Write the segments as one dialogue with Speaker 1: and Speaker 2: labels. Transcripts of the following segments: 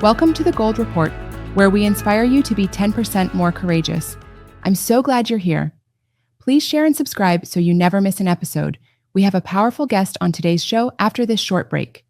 Speaker 1: Welcome to the Gold Report, where we inspire you to be 10% more courageous. I'm so glad you're here. Please share and subscribe so you never miss an episode. We have a powerful guest on today's show after this short break.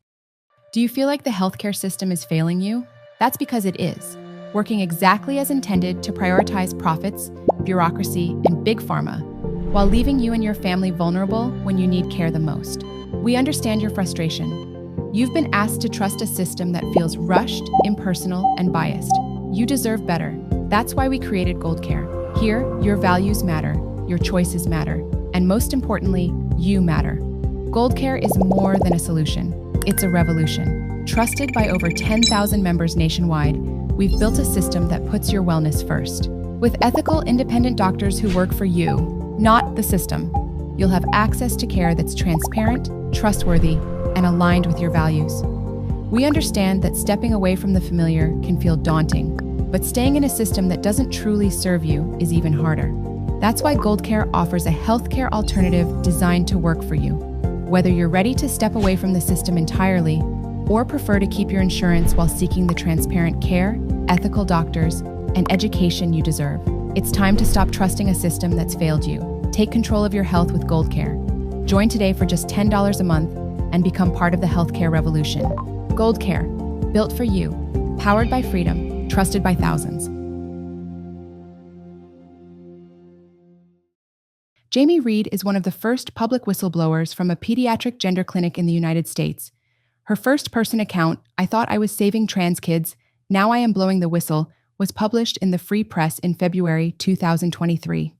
Speaker 1: Do you feel like the healthcare system is failing you? That's because it is, working exactly as intended to prioritize profits, bureaucracy, and big pharma, while leaving you and your family vulnerable when you need care the most. We understand your frustration. You've been asked to trust a system that feels rushed, impersonal, and biased. You deserve better. That's why we created Gold Care. Here, your values matter, your choices matter, and most importantly, you matter. Gold Care is more than a solution. It's a revolution. Trusted by over 10,000 members nationwide, we've built a system that puts your wellness first. With ethical, independent doctors who work for you, not the system, you'll have access to care that's transparent, trustworthy, and aligned with your values. We understand that stepping away from the familiar can feel daunting, but staying in a system that doesn't truly serve you is even harder. That's why Gold Care offers a healthcare alternative designed to work for you. Whether you're ready to step away from the system entirely or prefer to keep your insurance while seeking the transparent care, ethical doctors, and education you deserve, it's time to stop trusting a system that's failed you. Take control of your health with Gold Care. Join today for just $10 a month and become part of the healthcare revolution. Gold Care, built for you, powered by freedom, trusted by thousands. Jamie Reed is one of the first public whistleblowers from a pediatric gender clinic in the United States. Her first-person account, "I thought I was saving trans kids, now I am blowing the whistle," was published in the Free Press in February 2023.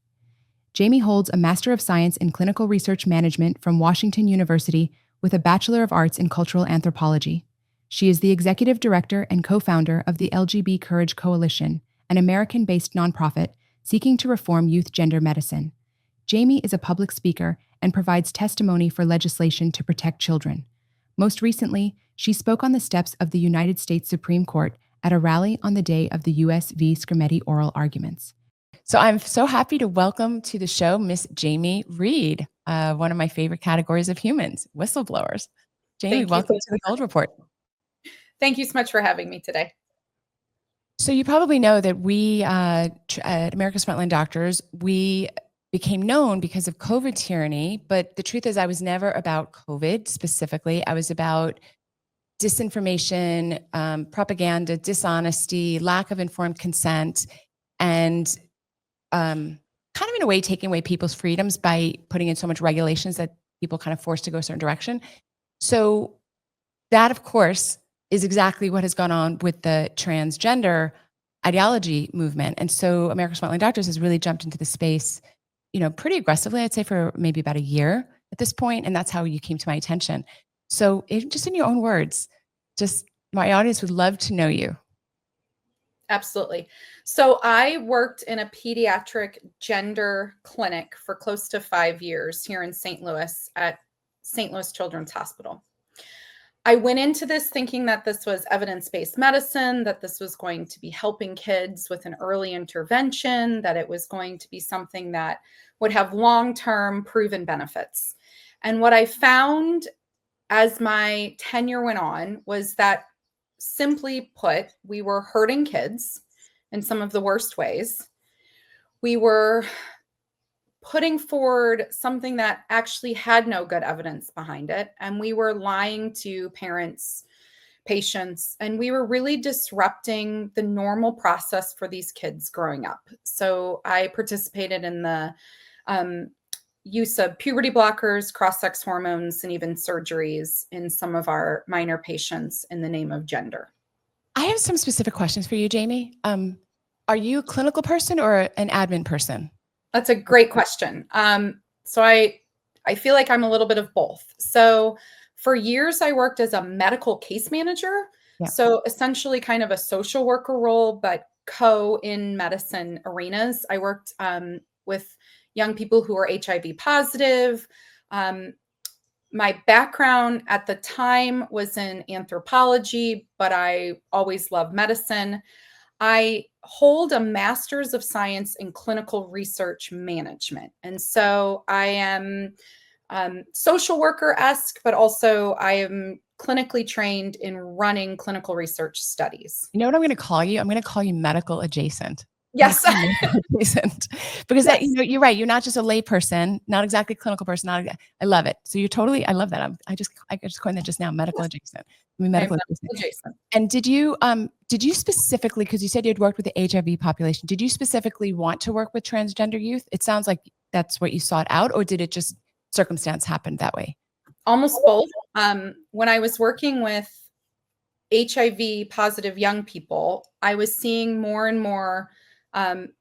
Speaker 1: Jamie holds a Master of Science in Clinical Research Management from Washington University with a Bachelor of Arts in Cultural Anthropology. She is the executive director and co-founder of the LGB Courage Coalition, an American-based nonprofit seeking to reform youth gender medicine. Jamie is a public speaker and provides testimony for legislation to protect children. Most recently, she spoke on the steps of the United States Supreme Court at a rally on the day of the U.S. v. Scrimeti oral arguments. So I'm so happy to welcome to the show Miss Jamie Reed, one of my favorite categories of humans, whistleblowers. Jamie, welcome to the Gold Report.
Speaker 2: Thank you so much for having me today.
Speaker 1: So you probably know that we at America's Frontline Doctors, we became known because of COVID tyranny, but the truth is I was never about COVID specifically. I was about disinformation, propaganda, dishonesty, lack of informed consent, and kind of in a way taking away people's freedoms by putting in so much regulations that people kind of forced to go a certain direction. So that, of course, is exactly what has gone on with the transgender ideology movement. And so America's Frontline Doctors has really jumped into the space, pretty aggressively, I'd say for maybe about a year at this point. And that's how you came to my attention. So just in your own words, just my audience would love to know you.
Speaker 2: Absolutely. So I worked in a pediatric gender clinic for close to 5 years here in St. Louis at St. Louis Children's Hospital. I went into this thinking that this was evidence-based medicine, that this was going to be helping kids with an early intervention, that it was going to be something that would have long-term proven benefits. And what I found as my tenure went on was that, simply put, we were hurting kids in some of the worst ways. We were putting forward something that actually had no good evidence behind it. And we were lying to parents, patients, and we were really disrupting the normal process for these kids growing up. So I participated in the use of puberty blockers, cross-sex hormones, and even surgeries in some of our minor patients in the name of gender.
Speaker 1: I have some specific questions for you, Jamie. Are you a clinical person or an admin person?
Speaker 2: That's a great question. So I feel like I'm a little bit of both. So for years, I worked as a medical case manager. Yeah. So essentially kind of a social worker role, but in medicine arenas. I worked with young people who are HIV positive. My background at the time was in anthropology, but I always loved medicine. I hold a Master's of Science in Clinical Research Management. And so I am social worker-esque, but also I am clinically trained in running clinical research studies.
Speaker 1: You know what I'm going to call you? I'm going to call you medical adjacent.
Speaker 2: Yes.
Speaker 1: Medical adjacent. Because that,
Speaker 2: Yes.
Speaker 1: you're right. You're not just a lay person, not exactly a clinical person. I love it. So you're totally, I love that. I just coined that just now, medical
Speaker 2: Yes.
Speaker 1: adjacent. I mean,
Speaker 2: I'm
Speaker 1: medical
Speaker 2: medical
Speaker 1: adjacent.
Speaker 2: adjacent.
Speaker 1: And did you specifically, because you said you had worked with the HIV population, did you specifically want to work with transgender youth? It sounds like that's what you sought out, or did it just circumstance happen that way?
Speaker 2: Almost both. When I was working with HIV positive young people, I was seeing more and more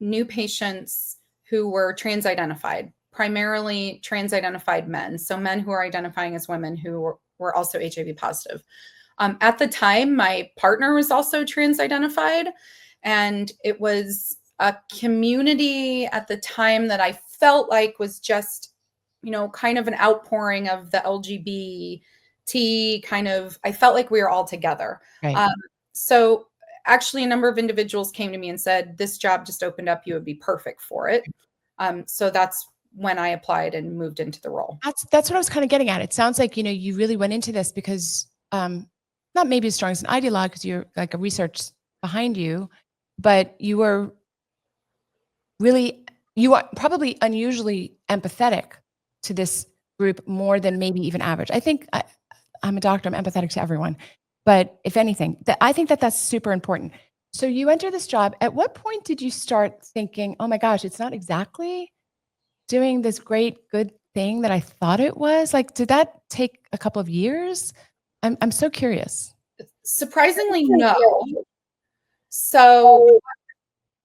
Speaker 2: new patients who were trans identified, primarily trans identified men. So men who are identifying as women who were also HIV positive. At the time, my partner was also trans identified, and it was a community at the time that I felt like was just, kind of an outpouring of the LGBT kind of, I felt like we were all together.
Speaker 1: Right.
Speaker 2: So actually, a number of individuals came to me and said, this job just opened up, you would be perfect for it. So that's when I applied and moved into the role.
Speaker 1: That's what I was kind of getting at. It sounds like, you really went into this because, not maybe as strong as an ideologue because you're like a research behind you, but you are probably unusually empathetic to this group more than maybe even average. I think I'm a doctor, I'm empathetic to everyone. But if anything, I think that that's super important. So you enter this job. At what point did you start thinking, oh my gosh, it's not exactly doing this great, good thing that I thought it was? Like, did that take a couple of years? I'm so curious.
Speaker 2: Surprisingly, no. So what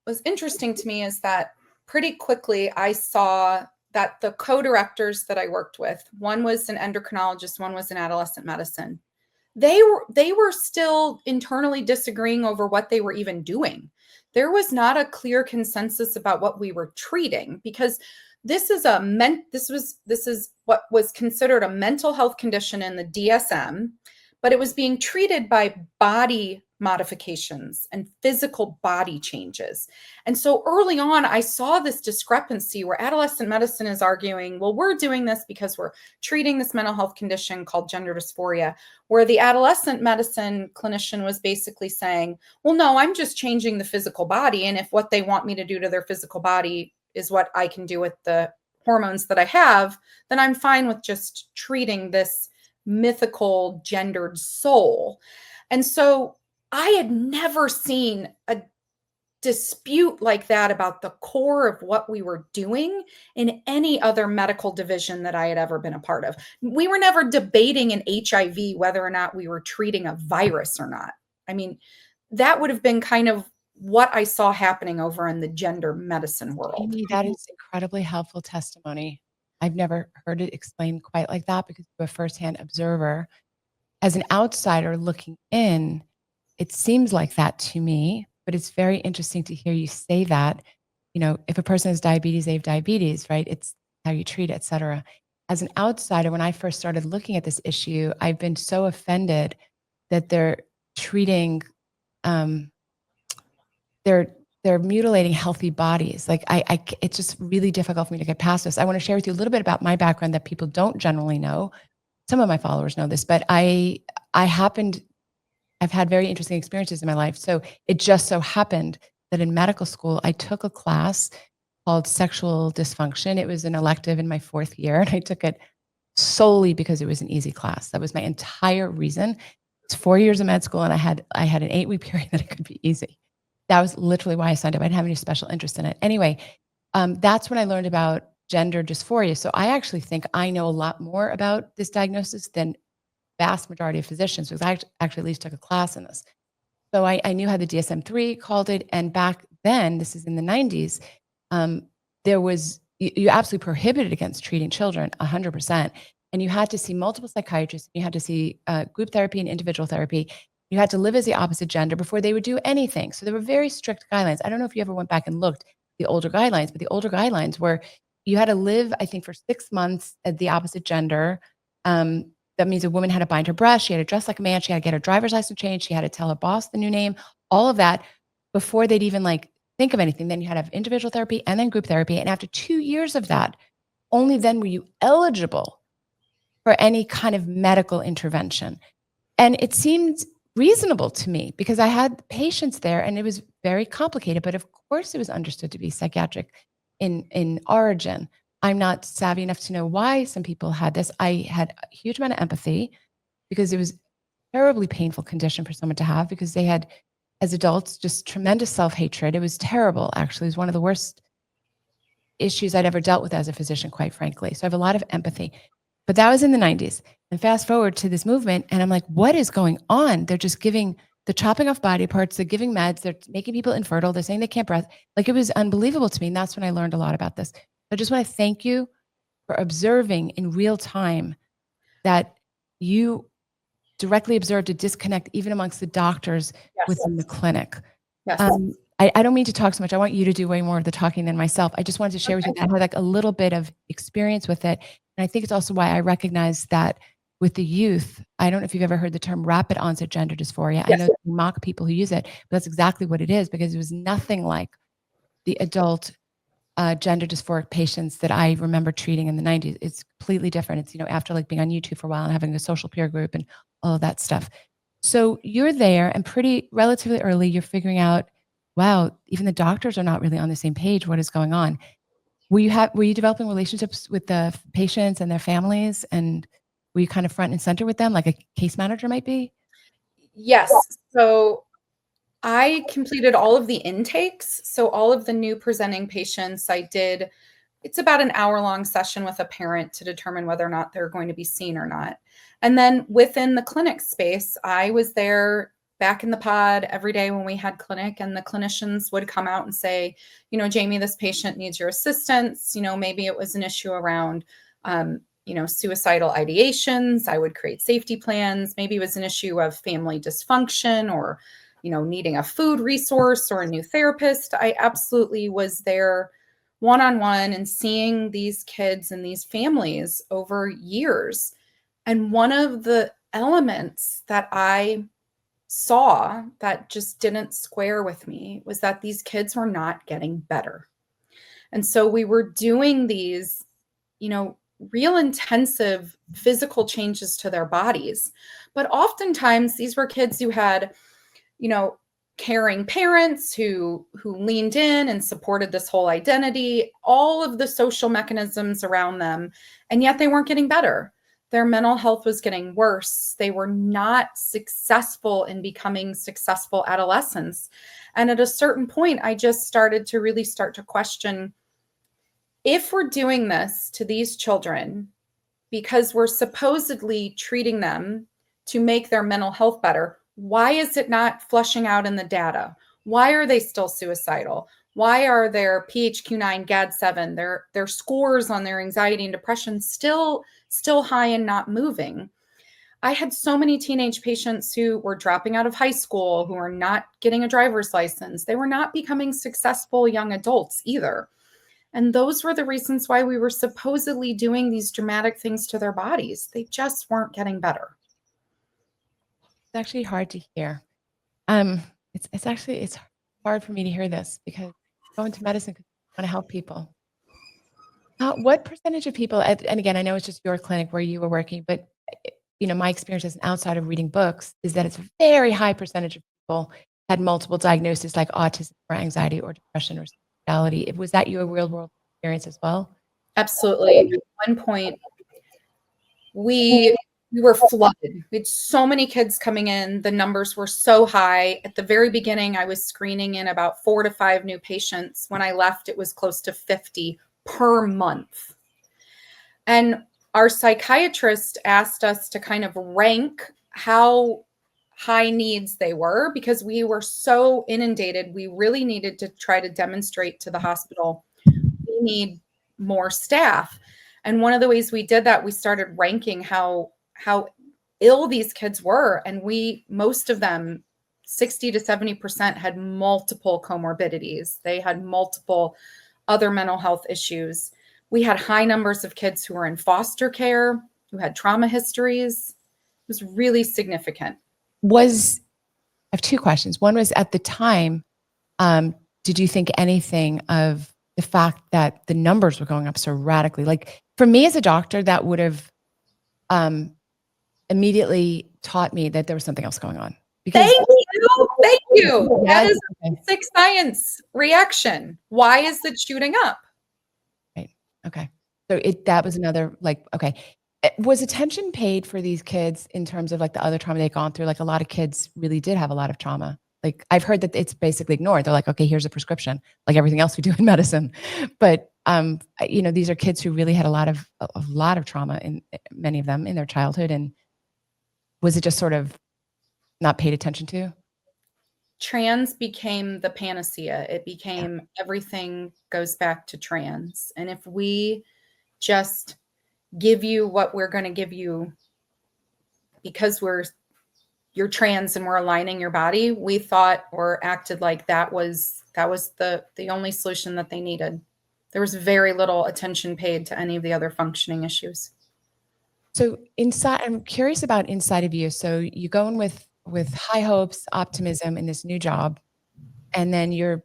Speaker 2: was interesting to me is that pretty quickly I saw that the co-directors that I worked with, one was an endocrinologist, one was in adolescent medicine. They were still internally disagreeing over what they were even doing. There was not a clear consensus about what we were treating, because this is what was considered a mental health condition in the DSM, but it was being treated by body modifications and physical body changes. And so early on, I saw this discrepancy where adolescent medicine is arguing, well, we're doing this because we're treating this mental health condition called gender dysphoria, where the adolescent medicine clinician was basically saying, well, no, I'm just changing the physical body. And if what they want me to do to their physical body is what I can do with the hormones that I have, then I'm fine with just treating this mythical gendered soul. And so I had never seen a dispute like that about the core of what we were doing in any other medical division that I had ever been a part of. We were never debating in HIV whether or not we were treating a virus or not. I mean, that would have been kind of what I saw happening over in the gender medicine world.
Speaker 1: Amy, that is incredibly helpful testimony. I've never heard it explained quite like that because you're a firsthand observer. As an outsider looking in, it seems like that to me, but it's very interesting to hear you say that. If a person has diabetes, they have diabetes, right? It's how you treat it, et cetera. As an outsider, when I first started looking at this issue, I've been so offended that they're treating, they're mutilating healthy bodies. Like it's just really difficult for me to get past this. I want to share with you a little bit about my background that people don't generally know. Some of my followers know this, but I've had very interesting experiences in my life. So it just so happened that in medical school, I took a class called sexual dysfunction. It was an elective in my 4th year, and I took it solely because it was an easy class. That was my entire reason. It's 4 years of med school, and I had an 8-week period that it could be easy. That was literally why I signed up. I didn't have any special interest in it. Anyway, that's when I learned about gender dysphoria. So I actually think I know a lot more about this diagnosis than vast majority of physicians, because I actually at least took a class in this. So I knew how the DSM-3 called it. And back then, this is in the 90s, there was, you absolutely prohibited against treating children 100%. And you had to see multiple psychiatrists. You had to see group therapy and individual therapy. You had to live as the opposite gender before they would do anything. So there were very strict guidelines. I don't know if you ever went back and looked at the older guidelines, but the older guidelines were you had to live, I think, for 6 months as the opposite gender. That means a woman had to bind her breast. She had to dress like a man. She had to get her driver's license changed. She had to tell her boss the new name, all of that before they'd even think of anything. Then you had to have individual therapy and then group therapy. And after 2 years of that, only then were you eligible for any kind of medical intervention. And it seemed reasonable to me because I had patients there and it was very complicated, but of course it was understood to be psychiatric in origin. I'm not savvy enough to know why some people had this. I had a huge amount of empathy because it was a terribly painful condition for someone to have because they had, as adults, just tremendous self-hatred. It was terrible, actually. It was one of the worst issues I'd ever dealt with as a physician, quite frankly. So I have a lot of empathy. But that was in the 90s. And fast forward to this movement, and I'm like, what is going on? They're just giving the chopping off body parts, they're giving meds, they're making people infertile, they're saying they can't breathe. Like, it was unbelievable to me. And that's when I learned a lot about this. I just want to thank you for observing in real time that you directly observed a disconnect even amongst the doctors
Speaker 2: Yes.
Speaker 1: within the clinic.
Speaker 2: Yes.
Speaker 1: I don't mean to talk so much. I want you to do way more of the talking than myself. I just wanted to share with you that I had like a little bit of experience with it. And I think it's also why I recognize that with the youth, I don't know if you've ever heard the term rapid onset gender dysphoria. I know that you mock people who use it, but that's exactly what it is because it was nothing like the adult gender dysphoric patients that I remember treating in the 90s. It's completely different. It's, after like being on YouTube for a while and having a social peer group and all of that stuff. So you're there and pretty relatively early, you're figuring out, wow, even the doctors are not really on the same page. What is going on? Were you developing relationships with the patients and their families? And were you kind of front and center with them like a case manager might be?
Speaker 2: Yes. So I completed all of the intakes. So all of the new presenting patients I did, it's about an hour-long session with a parent to determine whether or not they're going to be seen or not. And then within the clinic space, I was there back in the pod every day when we had clinic, and the clinicians would come out and say, Jamie, this patient needs your assistance. Maybe it was an issue around, suicidal ideations. I would create safety plans. Maybe it was an issue of family dysfunction or, needing a food resource or a new therapist. I absolutely was there one-on-one and seeing these kids and these families over years. And one of the elements that I saw that just didn't square with me was that these kids were not getting better. And so we were doing these, real intensive physical changes to their bodies. But oftentimes these were kids who had, caring parents who leaned in and supported this whole identity, all of the social mechanisms around them, and yet they weren't getting better. Their mental health was getting worse. They were not successful in becoming successful adolescents. And at a certain point, I just started to question, if we're doing this to these children because we're supposedly treating them to make their mental health better, why is it not flushing out in the data? Why are they still suicidal? Why are their PHQ-9, GAD-7, their scores on their anxiety and depression still high and not moving? I had so many teenage patients who were dropping out of high school, who were not getting a driver's license. They were not becoming successful young adults either. And those were the reasons why we were supposedly doing these dramatic things to their bodies. They just weren't getting better.
Speaker 1: It's actually hard to hear. It's hard for me to hear this because I go into medicine because I want to help people. What percentage of people, and again, I know it's just your clinic where you were working, but my experience as an outsider reading books is that it's a very high percentage of people had multiple diagnoses like autism or anxiety or depression or suicidality. Was that your real world experience as well?
Speaker 2: Absolutely. At one point, we were flooded. We had so many kids coming in. The numbers were so high. At the very beginning, I was screening in about 4 to 5 new patients. When I left, it was close to 50 per month. And our psychiatrist asked us to kind of rank how high needs they were because we were so inundated. We really needed to try to demonstrate to the hospital we need more staff. And one of the ways we did that, we started ranking how ill these kids were. And most of them, 60 to 70%, had multiple comorbidities. They had multiple other mental health issues. We had high numbers of kids who were in foster care, who had trauma histories. It was really significant.
Speaker 1: I have 2 questions. One was, at the time, did you think anything of the fact that the numbers were going up so radically? Like, for me as a doctor, that would have immediately taught me that there was something else going on.
Speaker 2: Because
Speaker 1: Because
Speaker 2: thank you.
Speaker 1: yeah,
Speaker 2: That is a basic science reaction. Why is it shooting up?
Speaker 1: right. Okay. So that was another okay. Was attention paid for these kids in terms of like the other trauma they've gone through? Like a lot of kids really did have a lot of trauma. Like I've heard that it's basically ignored. They're like, okay, here's a prescription, like everything else we do in medicine. But these are kids who really had a lot of trauma in many of them in their childhood. And was it just sort of not paid attention to?
Speaker 2: Trans became the panacea. It became everything goes back to trans. And if we just give you what we're going to give you because you're trans and we're aligning your body, we thought or acted like that was the only solution that they needed. There was very little attention paid to any of the other functioning issues.
Speaker 1: So inside, I'm curious about inside of you. So you go in with high hopes, optimism in this new job, and then you're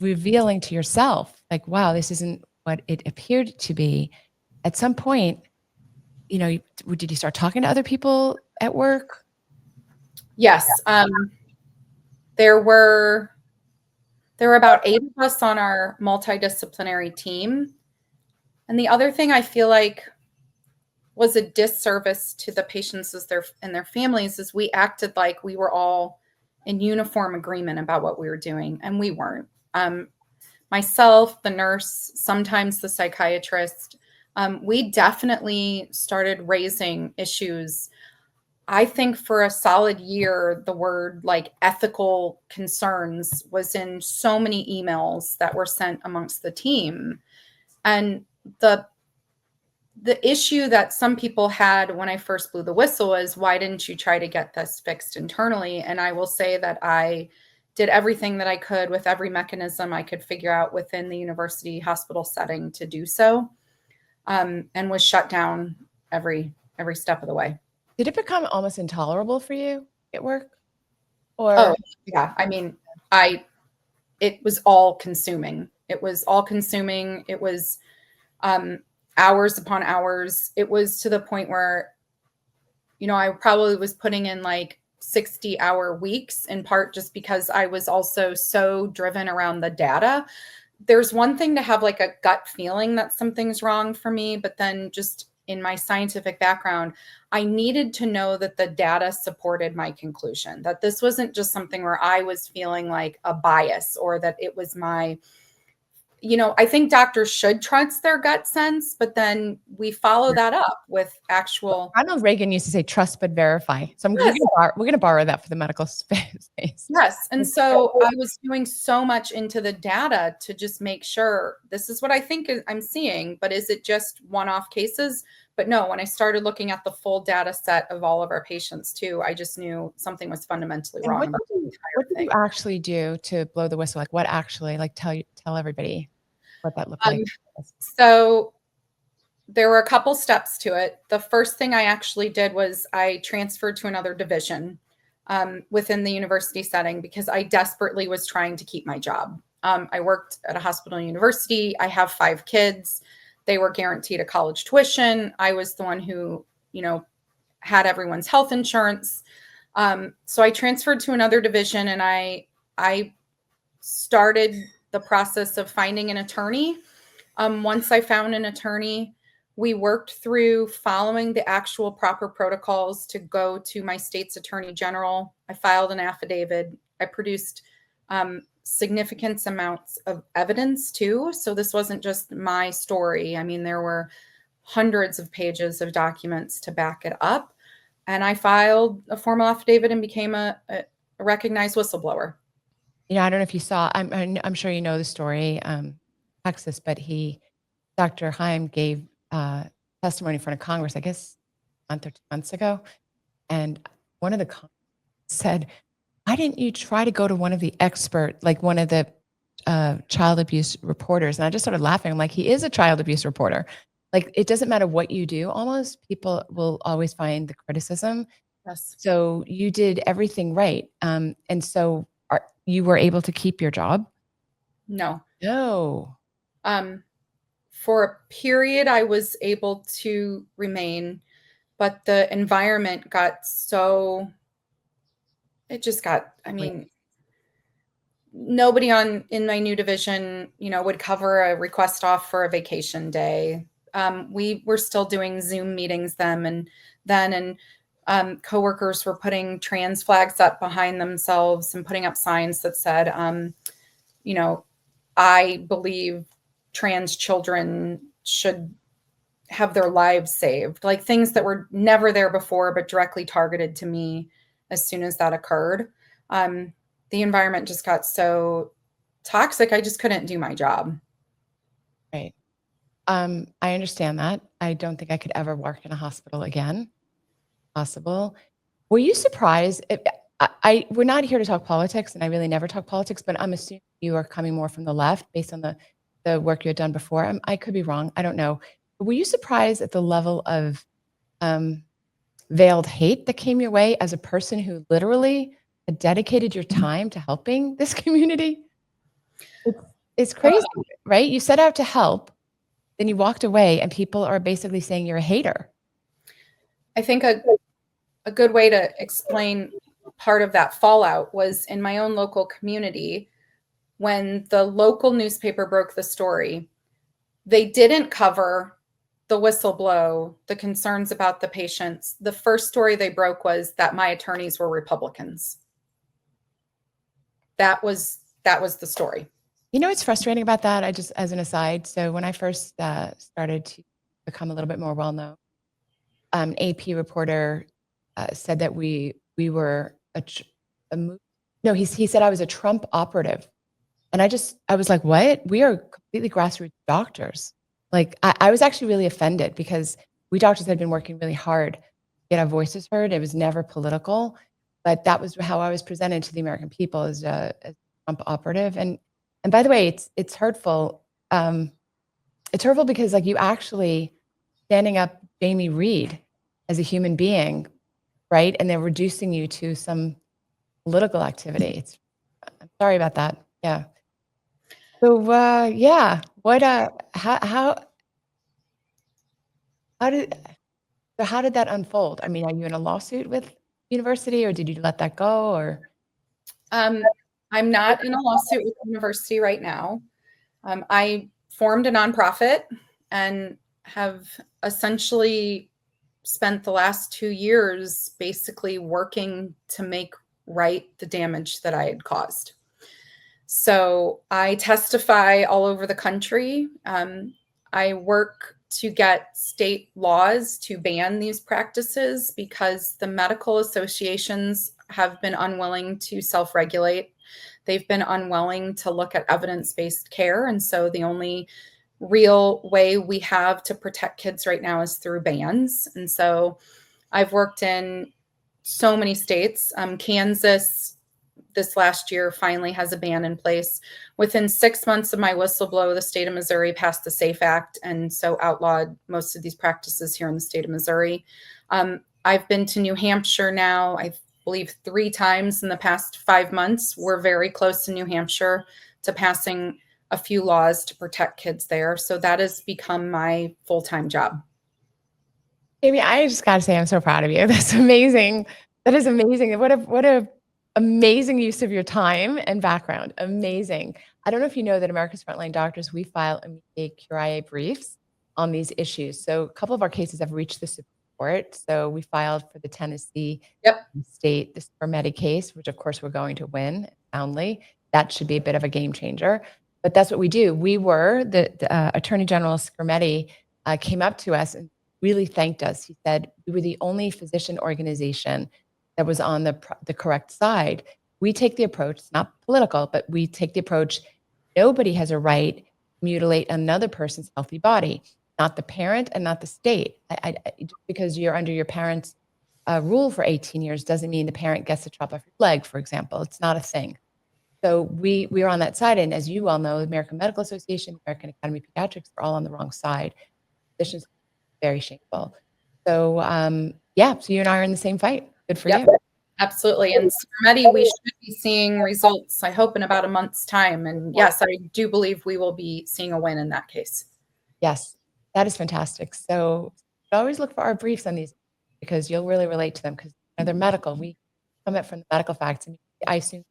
Speaker 1: revealing to yourself, like, wow, this isn't what it appeared to be. At some point, did you start talking to other people at work?
Speaker 2: Yes. There were about 8 of us on our multidisciplinary team. And the other thing I feel like was a disservice to the patients and their families is we acted like we were all in uniform agreement about what we were doing, and we weren't. Myself, the nurse, sometimes the psychiatrist, we definitely started raising issues. I think for a solid year, the word like ethical concerns was in so many emails that were sent amongst the team. And the issue that some people had when I first blew the whistle was, why didn't you try to get this fixed internally? And I will say that I did everything that I could with every mechanism I could figure out within the university hospital setting to do so, and was shut down every step of the way.
Speaker 1: Did it become almost intolerable for you at work?
Speaker 2: Oh, yeah. I mean, it was all consuming. It was all consuming. It was hours upon hours. It was to the point where, I probably was putting in like 60-hour weeks, in part just because I was also so driven around the data. There's one thing to have like a gut feeling that something's wrong for me, but then just in my scientific background, I needed to know that the data supported my conclusion, that this wasn't just something where I was feeling like a bias or that it was I think doctors should trust their gut sense, but then we follow that up with actual.
Speaker 1: Ronald Reagan used to say, "Trust but verify." So
Speaker 2: Yes.
Speaker 1: we're going to borrow that for the medical space.
Speaker 2: Yes. And so I was doing so much into the data to just make sure this is what I think I'm seeing, but is it just one-off cases? But no, when I started looking at the full data set of all of our patients too, I just knew something was fundamentally wrong.
Speaker 1: What did you actually do to blow the whistle? Like what actually, like tell everybody what that looked like?
Speaker 2: So there were a couple steps to it. The first thing I actually did was I transferred to another division within the university setting because I desperately was trying to keep my job. I worked at a hospital and university. I have 5 kids. They were guaranteed a college tuition. I was the one who, had everyone's health insurance. So I transferred to another division and I started the process of finding an attorney. Once I found an attorney, we worked through following the actual proper protocols to go to my state's attorney general. I filed an affidavit. I produced significant amounts of evidence too. So this wasn't just my story. I mean, there were hundreds of pages of documents to back it up. And I filed a formal affidavit and became a recognized whistleblower.
Speaker 1: I don't know if you saw, I'm sure you know the story, Texas, but Dr. Haim gave testimony in front of Congress, I guess, a month or 2 months ago. And one of the said, why didn't you try to go to one of the one of the child abuse reporters? And I just started laughing. I'm like, he is a child abuse reporter. Like, it doesn't matter what you do, almost people will always find the criticism.
Speaker 2: Yes.
Speaker 1: So you did everything right. And so you were able to keep your job?
Speaker 2: No.
Speaker 1: No.
Speaker 2: For a period, I was able to remain. but the environment got so, it just got, I mean, nobody in my new division, would cover a request off for a vacation day. We were still doing Zoom meetings and coworkers were putting trans flags up behind themselves and putting up signs that said, you know, I believe trans children should have their lives saved, like things that were never there before, but directly targeted to me as soon as that occurred. Um, the environment just got so toxic, I just couldn't do my job.
Speaker 1: Right. I understand that. I don't think I could ever work in a hospital again. Possible. Were you surprised? We're not here to talk politics, and I really never talk politics, but I'm assuming you are coming more from the left based on the work you had done before. I could be wrong. I don't know. But were you surprised at the level of veiled hate that came your way as a person who literally had dedicated your time to helping this community? It's crazy, right? You set out to help, then you walked away, and people are basically saying you're a hater.
Speaker 2: I think a good way to explain part of that fallout was in my own local community. When the local newspaper broke the story, they didn't cover the whistleblow, the concerns about the patients. The first story they broke was that my attorneys were Republicans. That was the story.
Speaker 1: You know what's frustrating about that? I just, as an aside, so when I first started to become a little bit more well-known, AP reporter said that we were no, he said I was a Trump operative. And I was like, what? We are completely grassroots doctors. Like, I was actually really offended because we doctors had been working really hard to get our voices heard. It was never political, but that was how I was presented to the American people as a Trump operative. And by the way, it's hurtful. It's hurtful because like you actually standing up Jamie Reed as a human being, right? And they're reducing you to some political activity. I'm sorry about that. Yeah. So yeah, what how did how did that unfold? I mean, are you in a lawsuit with university, or did you let that go? Or
Speaker 2: I'm not in a lawsuit with the university right now. I formed a nonprofit and have essentially spent the last 2 years basically working to make right the damage that I had caused. So I testify all over the country. I work to get state laws to ban these practices because the medical associations have been unwilling to self-regulate. They've been unwilling to look at evidence-based care. And so the only real way we have to protect kids right now is through bans. And so I've worked in so many states. Kansas this last year finally has a ban in place. Within 6 months of my whistleblow, the state of Missouri passed the SAFE Act and so outlawed most of these practices here in the state of Missouri. I've been to New Hampshire now, I believe 3 times in the past 5 months. We're very close to New Hampshire to passing a few laws to protect kids there. So that has become my full-time job.
Speaker 1: Amy, I just got to say, I'm so proud of you. That's amazing. That is amazing. What a amazing use of your time and background. Amazing. I don't know if you know that America's Frontline Doctors, we file immediate curiae briefs on these issues. So a couple of our cases have reached the Supreme Court. So we filed for the Tennessee state, this Spermeti case, which of course we're going to win soundly. That should be a bit of a game changer. But that's what we do. We were, the Attorney General Spermeti came up to us and really thanked us. He said, we were the only physician organization that was on the correct side. We take the approach, it's not political, but we take the approach, nobody has a right to mutilate another person's healthy body, not the parent and not the state. Just because you're under your parent's rule for 18 years doesn't mean the parent gets to chop off your leg, for example. It's not a thing. So we are on that side. And as you well know, the American Medical Association, the American Academy of Pediatrics are all on the wrong side. Physicians, very shameful. So yeah, so you and I are in the same fight. Good for you.
Speaker 2: Absolutely. And Spermeti, we should be seeing results, I hope, in about a month's time. And yes, I do believe we will be seeing a win in that case.
Speaker 1: Yes, that is fantastic. So always look for our briefs on these. because you'll really relate to them because they're medical. We come at from the medical facts, and I assume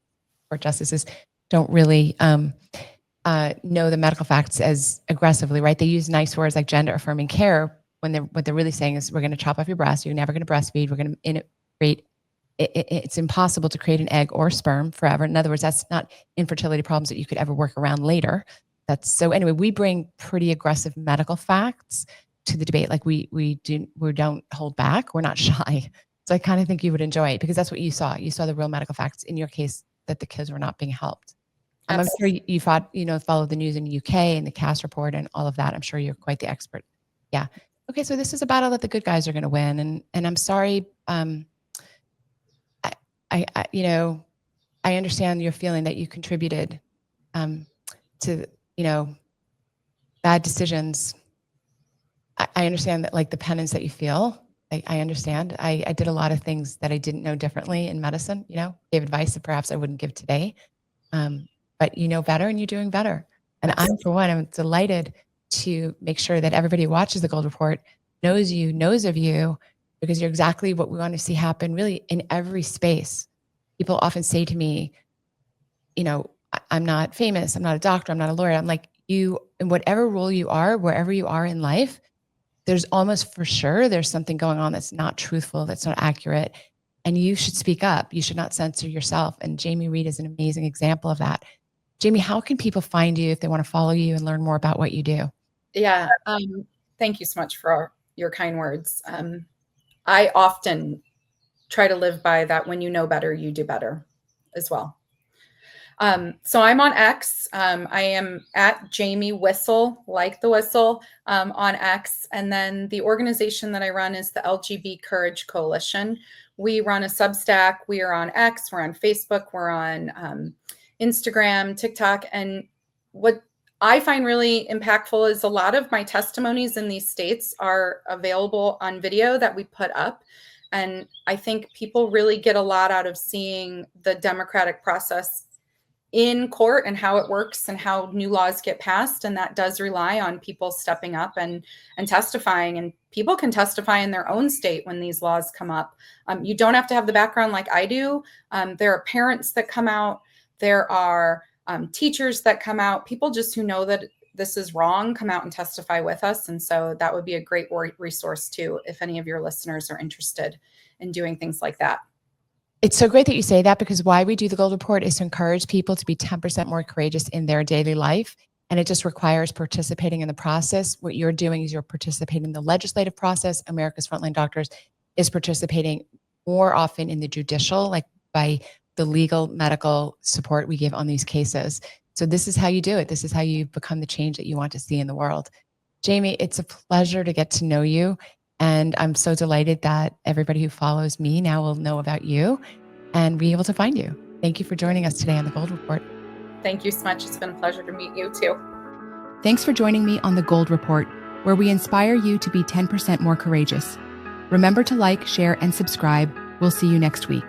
Speaker 1: court justices don't really know the medical facts as aggressively, right? They use nice words like gender affirming care when what they're really saying is we're going to chop off your breast. You're never going to breastfeed. We're going to integrate. It's impossible to create an egg or sperm forever. In other words, that's not infertility problems that you could ever work around later. That's so. Anyway, we bring pretty aggressive medical facts to the debate. Like we don't hold back. We're not shy. So I kind of think you would enjoy it because that's what you saw. You saw the real medical facts in your case that the kids were not being helped. I'm sure you followed the news in the UK and the Cass report and all of that. I'm sure you're quite the expert. Yeah. Okay. So this is a battle that the good guys are going to win. And I'm sorry. I understand your feeling that you contributed to, bad decisions. I understand that, like, the penance that you feel. I understand. I did a lot of things that I didn't know differently in medicine, gave advice that perhaps I wouldn't give today. But you know better and you're doing better. And I'm delighted to make sure that everybody who watches the Gold Report knows of you, because you're exactly what we want to see happen really in every space. People often say to me, I'm not famous, I'm not a doctor, I'm not a lawyer. I'm like, you, in whatever role you are, wherever you are in life, there's almost for sure there's something going on that's not truthful, that's not accurate. And you should speak up. You should not censor yourself. And Jamie Reed is an amazing example of that. Jamie, how can people find you if they want to follow you and learn more about what you do?
Speaker 2: Yeah. Thank you so much for your kind words. I often try to live by that. When you know better, you do better as well. So I'm on X. I am at Jamie Whistle, like the whistle, on X. And then the organization that I run is the LGB Courage Coalition. We run a Substack. We are on X. We're on Facebook. We're on Instagram, TikTok. And what I find really impactful is a lot of my testimonies in these states are available on video that we put up. And I think people really get a lot out of seeing the democratic process in court and how it works and how new laws get passed. And that does rely on people stepping up and testifying. And people can testify in their own state when these laws come up. You don't have to have the background like I do. There are parents that come out. There are teachers that come out. People just who know that this is wrong come out and testify with us. And so that would be a great resource too, if any of your listeners are interested in doing things like that.
Speaker 1: It's so great that you say that, because why we do the Gold Report is to encourage people to be 10% more courageous in their daily life. And it just requires participating in the process. What you're doing is you're participating in the legislative process. America's Frontline Doctors is participating more often in the judicial, like by the legal medical support we give on these cases. So this is how you do it. This is how you become the change that you want to see in the world. Jamie, it's a pleasure to get to know you. And I'm so delighted that everybody who follows me now will know about you and be able to find you. Thank you for joining us today on the Gold Report.
Speaker 2: Thank you so much. It's been a pleasure to meet you too.
Speaker 1: Thanks for joining me on the Gold Report, where we inspire you to be 10% more courageous. Remember to like, share, and subscribe. We'll see you next week.